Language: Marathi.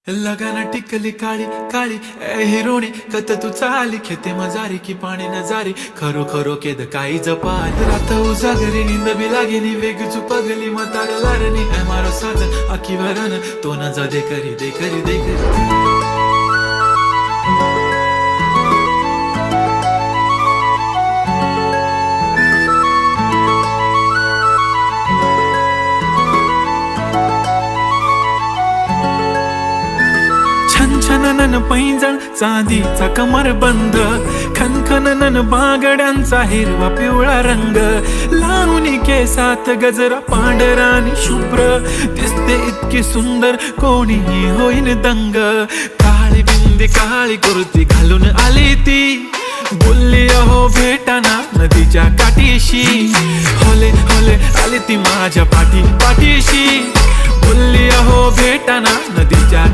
लगाना टिकली काळी काळी ए हिरोणी कत तू चाली खेते मजारी की पाणी नजारी खरो खरो केद काही जपाल रात उजागरी निंद बी लागेनी वेग चुपगली मतार लारणी ए मारो साज आखी भरन तो न जा दे करी दे करी दे करी छनछनन पैंजण चांदीचा कमर बंद खनखनन बांगड्यांचा हिरवा पिवळा रंग लावणी केसात गजरा पांढरा आणि शुभ्र दिसते इतकी सुंदर कोणीही होईन दंग काळी बिंदी काळी कुर्ती घालून आली ती बोलली अहो भेटाना नदीच्या काठीशी होले होले आली ती माझ्या पाठीशी बोलली अहो भेटाना नदीच्या